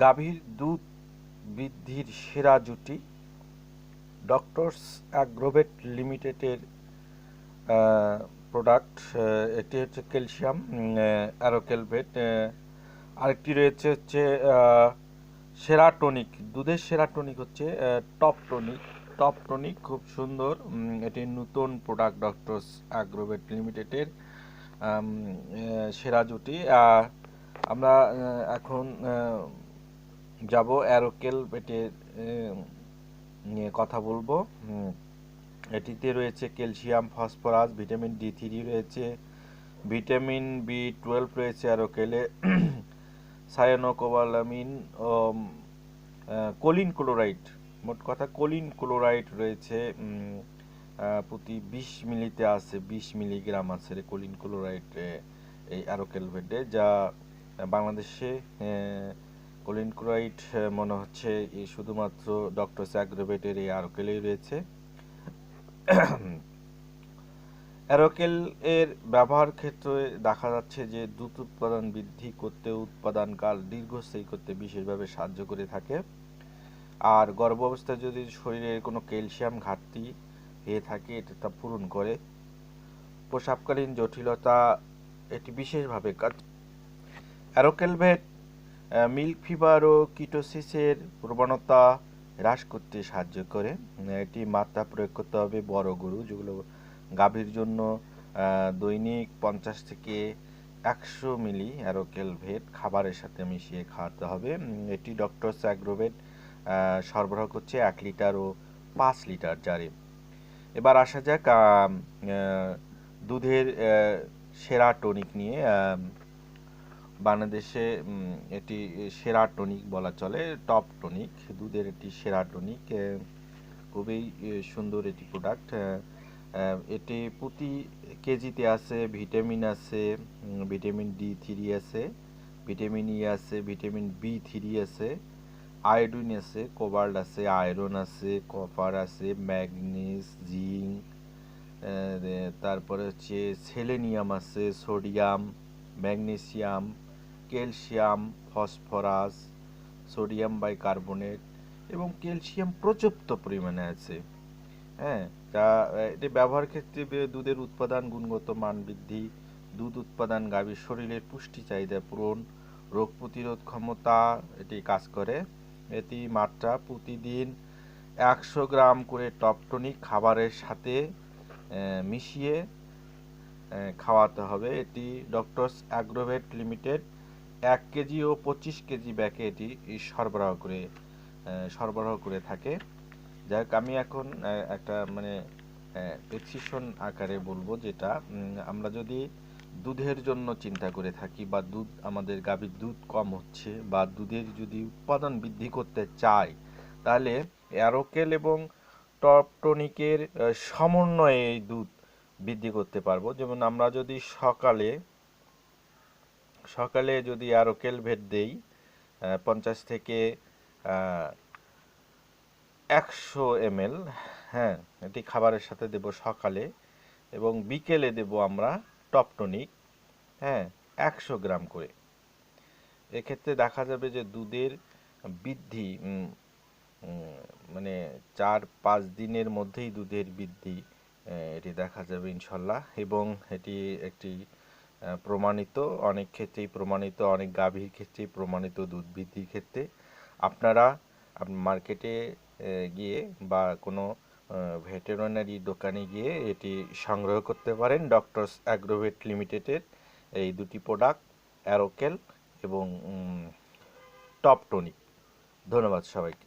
গাভীর দুধ বৃদ্ধির সেরা জুটি ডক্টরস অ্যাগ্রোভেট লিমিটেডের প্রোডাক্ট। এটি হচ্ছে ক্যালসিয়াম অ্যারোকেলভেট। আরেকটি হচ্ছে সেরা টনিক। দুধের সেরা টনিক হচ্ছে টপ টনিক খুব সুন্দর। এটি নতুন প্রোডাক্ট ডক্টরস অ্যাগ্রোভেট লিমিটেডের সেরা জুটি। আমরা এখন যাব অ্যারোকেল বেটের নিয়ে কথা বলবো। এটিতে রয়েছে ক্যালসিয়াম, ফসফরাস, ভিটামিন D3 রয়েছে, ভিটামিন B12 রয়েছে অ্যারোকেলে, সায়ানোকোবালামিন ও কোলিন ক্লোরাইড, মোট কথা কোলিন ক্লোরাইড রয়েছে প্রতি 20 মিলিতে আছে, 20 মিলিগ্রাম আছে কোলিন ক্লোরাইড এই অ্যারোকেলভেটে, যা বাংলাদেশে কোলিন ক্লোরাইড মনে হচ্ছে শুধুমাত্র ডক্টরস অ্যাগ্রোভেটের এই অ্যারোকেলেই রয়েছে। অ্যারোকেল এর ব্যবহার ক্ষেত্রে দেখা যাচ্ছে যে দুধ উৎপাদন বৃদ্ধি করতে, উৎপাদনকাল দীর্ঘস্থায়ী করতে বিশেষভাবে সাহায্য করে থাকে। আর গর্ভাবস্থায় যদি শরীরে কোনো ক্যালসিয়াম ঘাটতি হয়ে থাকে এটা তা পূরণ করে। প্রসবকালীন জটিলতা এটি বিশেষভাবে কাজ। অ্যারোকেলভেট মিল্ক ফিভার ও কিটোসিসের প্রবণতা হ্রাস করতে সাহায্য করে। এটি মাত্রা প্রয়োগ করতে হবে বড় গরু, যেগুলো গাভীর জন্য দৈনিক 50 থেকে 100 মিলি অ্যারোকেলভেট খাবারের সাথে মিশিয়ে খাওয়াতে হবে। এটি ডক্টরস অ্যাগ্রোভেট সরবরাহ করছে 1 লিটার ও 5 লিটার জারে। এবার আসা যাক দুধের সেরা টনিক নিয়ে। বাংলাদেশে এটি সেরা টনিক বলা চলে, টপ টনিক, দুধের এটি সেরা টনিক। খুবই সুন্দর এটি প্রোডাক্ট। এটি প্রতি কেজিতে আছে ভিটামিন আছে, ভিটামিন D3 আছে, ভিটামিন E আছে, ভিটামিন B3 আছে, আয়োডিন আছে, কোবাল্ট আছে, আয়রন আছে, কপার আছে, ম্যাগনেস, জিঙ্ক, তারপরে হচ্ছে সেলেনিয়াম আছে, sodium, magnesium, calcium, phosphorus, sodium bicarbonate এবং ক্যালসিয়াম পর্যাপ্ত পরিমাণে আছে। হ্যাঁ, যা এটি ব্যবহার ক্ষেত্রে দুধের উৎপাদন, গুণগত মান বৃদ্ধি, দুধ উৎপাদন, গাভীর শরীরের পুষ্টি চাহিদা পূরণ, রোগ প্রতিরোধ ক্ষমতা এটি কাজ করে। এটি মাত্রা প্রতিদিন 100 গ্রাম করে টপ টনিক খাবারের সাথে মিশিয়ে খাওয়াতে হবে। এটি ডক্টরস অ্যাগ্রোভেট লিমিটেড 1 কেজি ও 25 কেজি ব্যাগে এটি সরবরাহ করে থাকে। যাই হোক, আমি এখন একটা প্রেসক্রিপশন আকারে বলবো, যেটা আমরা যদি দুধের জন্য চিন্তা করে থাকি বা আমাদের গাভীর দুধ কম হচ্ছে বা দুধের যদি উৎপাদন বৃদ্ধি করতে চাই, তাহলে অ্যারোকেল এবং টপ টনিকের সমন্বয়ে এই দুধ বৃদ্ধি করতে পারবো। যেমন আমরা যদি সকালে যদি অ্যারোকেলভেট দেই 50 থেকে 100 ml, হ্যাঁ, এটি খাবারের সাথে দেব সকালে, এবং বিকেলে দেব আমরা টপ টনিক, হ্যাঁ, 100 গ্রাম করে। এক্ষেত্রে দেখা যাবে যে দুধের বৃদ্ধি 4-5 দিনের মধ্যেই দুধের বৃদ্ধি এটি দেখা যাবে ইনশাল্লাহ। এবং এটি একটি প্রমাণিত, অনেক ক্ষেত্রেই প্রমাণিত, অনেক গাভীর ক্ষেত্রেই প্রমাণিত দুধ বৃদ্ধির ক্ষেত্রে। আপনারা মার্কেটে গিয়ে বা কোনো ভেটেরিনারি দোকানে গিয়ে এটি সংগ্রহ করতে পারেন। ডক্টরস অ্যাগ্রোভেট লিমিটেডের এই দুটি প্রোডাক্ট, অ্যারোকেল এবং টপ টনিক। ধন্যবাদ সবাইকে।